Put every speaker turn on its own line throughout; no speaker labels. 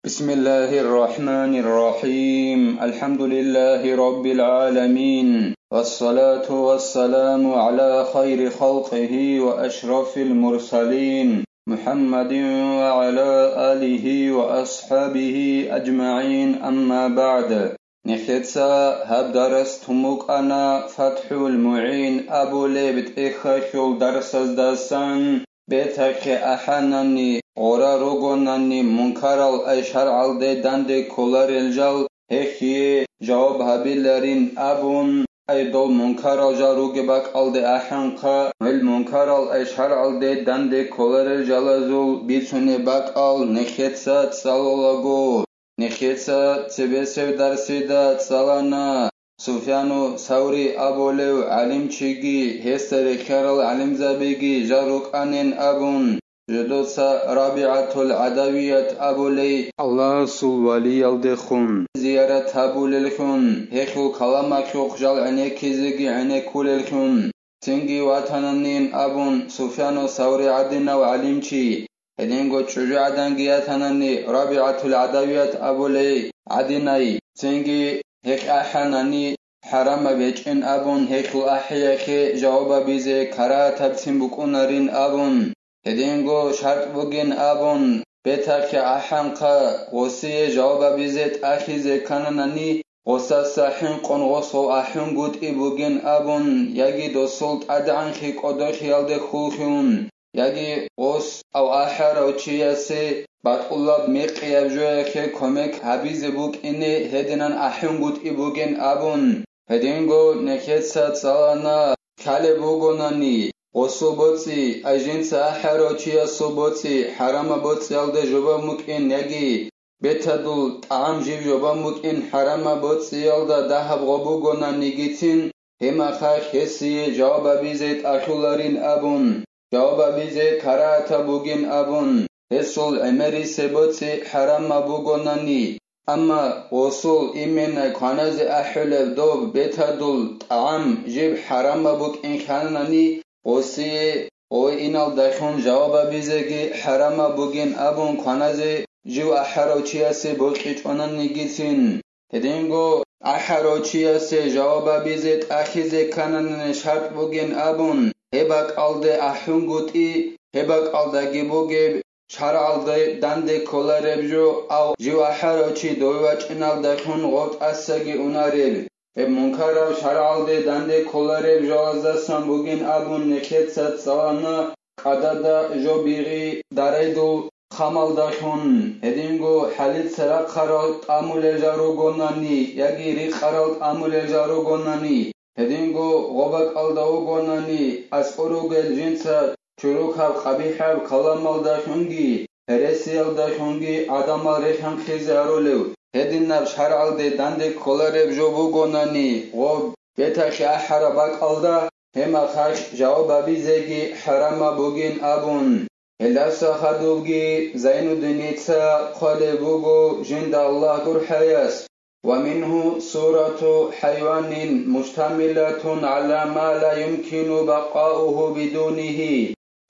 بسم الله الرحمن الرحيم الحمد لله رب العالمين والصلاة والسلام على خير خلقه وأشرف المرسلين محمد وعلى آله وأصحابه أجمعين أما بعد نخيتسا هبدرس تموك أنا فتح المعين أبو ليبت إخاشول درس داسان بيتك أحنني غورا روغوناني منكرال أشهر دي داندي كولار الجال هكي جواب هابيلارين أبون أيدول منكرال جاروغي باك ألدي أحنقا المنكرال أشهر دي داندي كولار الجالازول بيتوني باك أل نخيتسا تسالولاغو نخيتسا تبسو درسيدا تسالانا سفيانو ثوري أبولو علم چيگي هستري خيرال علم زبيگي جاروك أنين أبون جدوسا رابعة العدوية أبولي الله سولوالي يلدخون زيارة أبول الخون هيخو كلامك يخجل عنه كيزيگي عنه كول الخون تنگي واتنانين أبون سفيانو ثوري عدنا وعلم چي هدينگو چجو عدنگياتناني رابعة العدوية أبولي عدناي تنگي هيك أحناني حرام بيچن أبون هيكو أحياكي جوابا بيزي كرا تبسين بكونارين أبون هدينگو شرط بوگين أبون بيتاكي أحنقا غسي جوابا بيزيت أخيزي كاناناني غسا ساحن قن غسو أحن قد إبوگين أبون ياگي دوسولت أدعنخي قدوخي يالده خولخيون ياگي غس أو أحر أو چياسي باتقلاب ميقياب جوياكي كوميك حبيزي بوك إني هدنان أحن قد إبوگين أبون هدينگو نكيتسا تسالانا كالي بوگوناني غسو بوتسي أجنسا أحر أو چياسو بوتسي حرام بوتسي يالده جوبا مكين ياگي بيتادول طعام جيب جوبا مكين حرام بوتسي يالده دهب غبوگوناني گيتين هما خاك هسي جوابا بيزيت أخولارين أبون جوابا بيزيت كراتا بوگين أبون هسول عمري سبوتسي حرام بوگوناني أما وصول إمنا كانز أحلف دوب بيتادول طعام جيب حرام بوك إن خاناني وصي او إنال دخون جوابا بيزيگي حرام بوگين أبون كانز جو أحرو چياسي بوكيچ ونان نيگيتين هدينگو أحرو چياسي جوابا بيزيت أخيزي كانان شرط بوگين أبون هباك ألده أحون گوتي هباك ألده گيبوگي شرعالده دنده كولاربجو أو جو أحرو چي دويوچ إنال دخون غوت أساگي اوناريل منكرال شرعالده دنده كولاربجو ازدستان بوگين أبون نكيتسات سوانا قدادا جو بيغي داريدو خامال داشون هدينگو حليل سرق خرال تامول جارو گوناني ياگي ريق خرال تامول جارو گوناني هدينگو غوبك الداو گوناني اسقروگل جنسا چروخاب قبيحاب كلامال داشونگي هرسيال داشونگي آدمال ريخان خيزي ارولو هديناب شرعال دي دانده كولارب جوبو گوناني غوب بيتاخي احرا باك الدا هما خاش جوابا بيزيگي حرام بوگين أبون هلاسا خدوگي زينو دنيتسا قالبوغو جند الله قرحياس ومنه سورة حيوان مشتملة على ما لا يمكن بقاؤه بدونه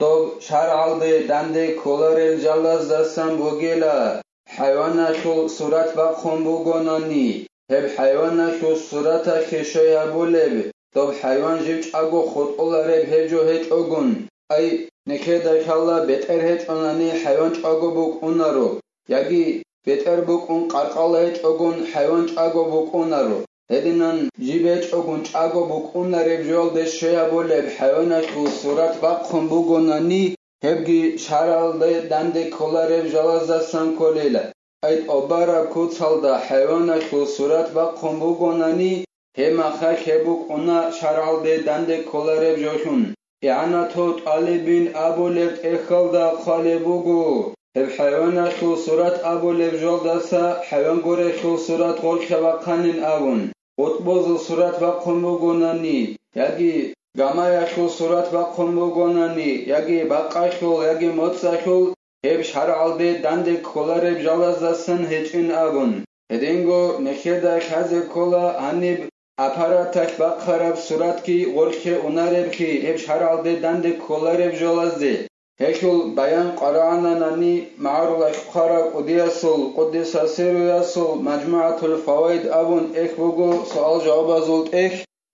طب شرع دي دنده كولار الجلاز دستان بوگيلا حيوانا شو سورة بقهم بوگوناني هب حيوانا شو سورة خشايا بولب طب حيوان جيبش أغو خود أولارب هجو هج أغن أي نكيدا كالله بيتر هج أناني حيوان أغو بوك أنارو ياگي بيتر بوك أن قرقال هج أغن حيوان أغو بوك أنارو هدينان جيبج أغن أغو بوك أنارب جول دش شيا بولب حيوان شو سورة بقهم بوگوناني هبگي شارال دنده كولارب جلازدستان كوليلا أيت أبارا كوتسالدا حيوان شو سورة بقهم بوگوناني هما خاك هبوك أنا شرعال دي دنده كولارب جوشون إعاناتو طالبين أبو لفت إخالدا خالبوغو هب حيوانا شو صورت أبو لف جولداسا حيوان غوري شو صورت غول خواقانين أبون غطبوز صورت وقم بوغوناني ياگي غامايا شو صورت وقم بوغوناني ياگي باقا شو ياگي موتسا شو هب شرعال دي دنده كولارب جولداسن هچين أبون هدينگو نخيدا خازي كولا هنب апараташ бақараб суратки ғорхе унаребхи еб шаралде данде колареб жолазде هكل بيان قرآن نني معرض خارق قديسول قدس سيرياسول مجموعة الفوائد أبون بوجو سؤال جواب زولت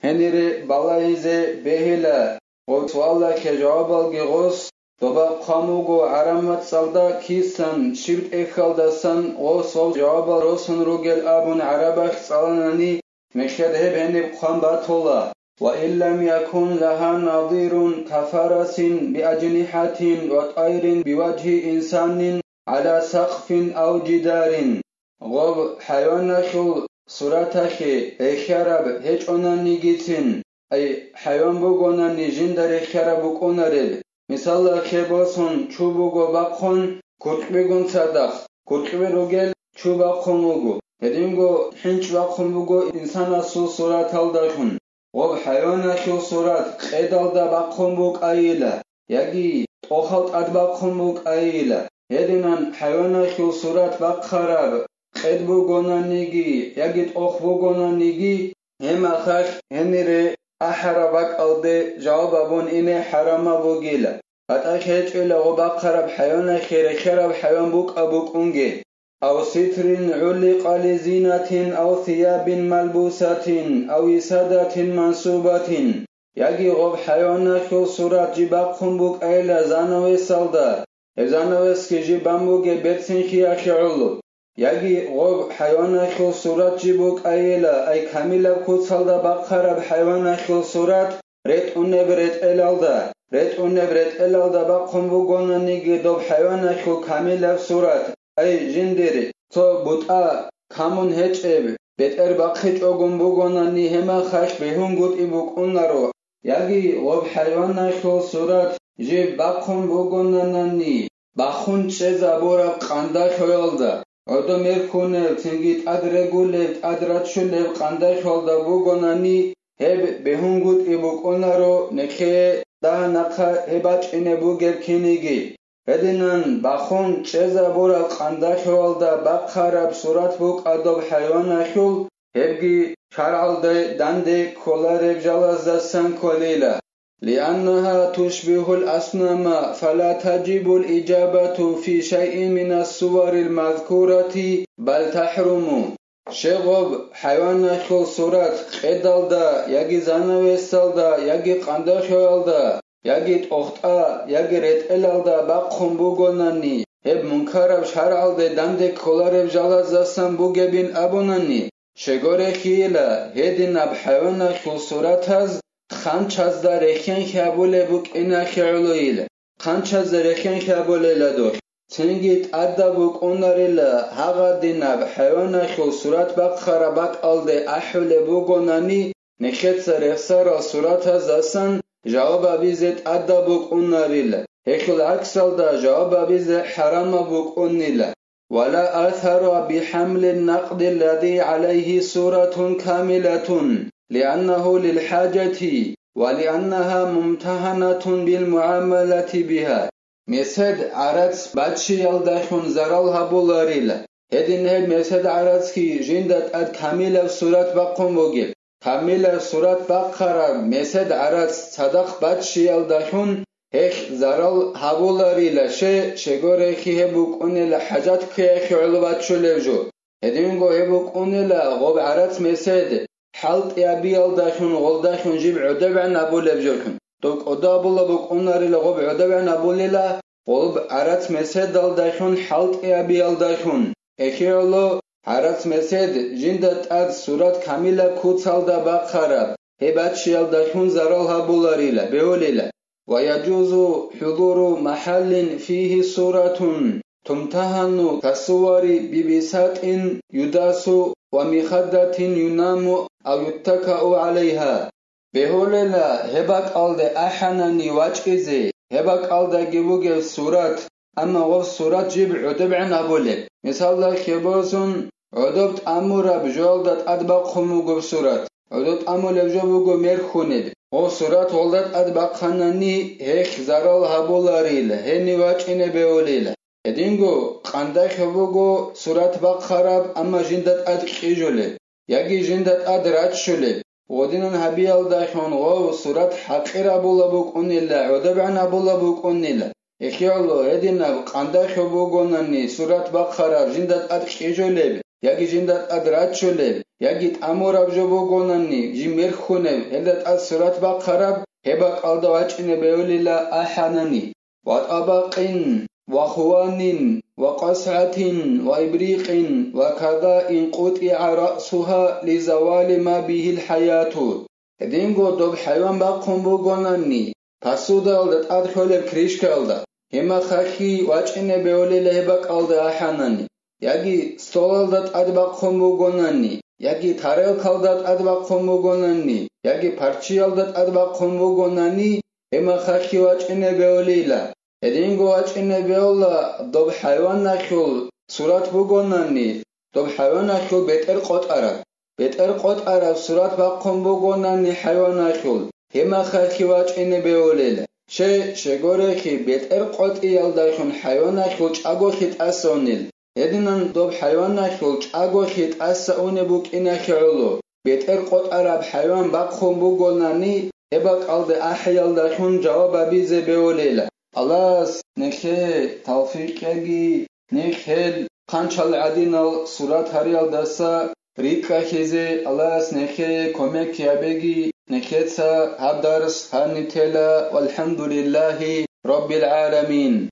هنري بلايزه بهلا وسؤال كجواب الجغوس دوبا قاموغو عرمت صلدا كيسن شبت خالدسن وصول جواب روسن روجل أبون عربخ صالناني مشهده بهنب قام باتولا وإن لم يكن لها نظير كفرس بأجنحة وطير بوجه إنسان على سقف أو جدار غب حيوانك صورتك خراب هيج أناني جيتين أي حيوان بوغوناني جندر خراب بوغونارب مثال كباسون چو بوغو باقون كرقبگون صدق كرقبه روگل چو باقون بوغو هدينگو حنچ باقون بوغو إنسان أسو صورت هالداشون غب حيوانك صورت قيدالدا باقون بوغ آيلا يجي توخلت أد باقون بوغ آيلا هدينان حيوانك صورت باقخراب قيد بوغونانيگي يجي توخ بوغونانيگي هما خاش هنري أحربك أودي جوابون إني حرام بوغيلا أتاك هيتشيلا وباقرب حيوان خرب حيوان بوك أبوك أنجي أو ستر علق لزينة أو ثياب ملبوسة أو وسادة منصوبة يجي غب حيوان خو صورت جباقهم بوك أيلا زانوي سالدا زانوي سكي بامبوك بيتسن خيا خيعولو يجي غب حيوان خو صورت جبوك أيلا أي كاملة كود سالدا باقرب حيوان خو صورت ريت أنبرت إلالدا ريت أنبرت إلالدا باقهم بوغونا نيجي دوب حيوان خو كاملة صورت أي جندري تو بوتا كامون هيتشيب بيتر باقخيج أغم بوغونا نيهما خاش بهون قد إبوك أنارو يجي غب حيوان خو صورت جيب باقهم بوغونا ني باخون چيزا بورا قاندا خويالدا عدو ميركونه تنگيت أدرگولت أدراتشولت قاندا خوالدا بوغونا ني هب بهون قد إبوك أنارو نخي ده نقا هباچ إنه بوغر كينيگي هدينان باخون چيزا بورا قاندا خوالدا باقخراب صورت بوك أدوب حيوان خول هبگي شارعالده دنده كولارب جالازدسان كوليلا لأنها تشبه الأصنام فلا تجب الإجابة في شيء من الصور المذكورة بل تحرم شغب حيوان خل صورت قدالدا يجي زانويسالدا يجي قاندا خوالدا يجي تأختا يجي ريت إلالدا باقهم بوغوناني هب منكرب شارعالده دنده كولارب جالازدسان بوغبين أبوناني شغور خيلا هدين بحيوان خل صورت هز خانچاز دا رخين خابوله بوك إنا خيعلويل خانچاز دا رخين خابوله لدور تنگيت أدى بوك أناريلا هاغا ديناب حيوانا خل صورت باق خرابات ألده أحول بوغوناني نخيط سرخسارا صورت هزاسان جواب بيزت أدى بوك أناريلا هكل عكسال دا جواب بيزت حرام بوك أنيلا ولا أثر بحمل النقد الذي عليه صورة كاملة لأنه للحاجة ولأنها ممتهنة بالمعاملة بها مسد عرض باتشي يلدخون زرال هبولاريلا هدين هد مسد عرض كي جندت أد كاملة صورت بقوم بوغيل كاملة صورت بقرب مسد عرض صدق باتشي يلدخون هيخ زرال هبولاريلا شغور خي هبوك أنيلا حاجات كي علوات شو لفجو هدين غو هبوك أنيلا غوب عرض مسد حلت يا بيالداشون غلداشون جيب عدبع نابول بجركن دوك أدابولا بوك أناري لغوب عدبع نابوليلا غلب عرات مسد دالداشون حلت يا بيالداشون اخيرلو عرات مسد جندت اد صورت كاملة كوتسالدا باقخراب هبات شيالداشون زرالها بولاريلا بيوليلا ويجوز حضور محل فيه صورة تمتهن كالصور ببساط يداس ومخدة ينام أو يتكأ عليها بهوللا هبك ألد أحناني واجئزي هبك ألد جبوغ صورت أما غو صورت جيب عدب عن أبولي مثال لك يبوزن عدبت أمورا بجولدت أدبق خموغ صورت عدبت أمول بجوبوغ ميرخوند غو صورت غلدت أدبق خناني هيخ زرال هبولاريل هني واجئني بهوليلا هدينغو قاندا خبوغو صورت باق خراب أما جندت أد خيجولي يجي جندت أد راتشولي ودينن هبيال داخون غو صورت حقير أبولا بوك أنيلا عدبعن أبولا بوك أنيلا ეხიალო ედინა ყანდა ხობოგონანი სურათ ბაყარა ჟინდათ ატყიჟოლები яги жиндат адрачуле яги тамораб жобогонани жимерхуне элдат асрат бақараб хеба қалда вачине беулила аханани ватабақин вахуанин вақасатин вайбриқин вакада ин қутиа расуха лизавали ма бихил хаяту эдинго доб хайван баққун богонани пасудалдат адхолер кришкалда хема хахи вачине беулила хеба қалда аханани яги столалдат адбаққун богонани яги тарел қалдат адбаққун богонани яги парчиалдат адбаққун богонани ема хахи вачине беулила эдинго вачине беула доб хайван нахул сурат богонани доб хайван нахул бетер қотара сурат баққун богонани хайван нахул ема хахи вачине беулила шегорехи бетер қотиалдахун хайван нахул чагохит асонил эдинан доб хайван нахул чагохит асаоне букинахиулу бетер қотараб хайван баққун богонани эба қалды ахиалдахун жаваба бизе беулила Allahs nekhe tawfiq yagi nekhel qanchal adinal surat hariyal dasa rika khize Allahs nekhe komek yabegi nekhetsa habdars hanitela walhamdulillahi rabbil alamin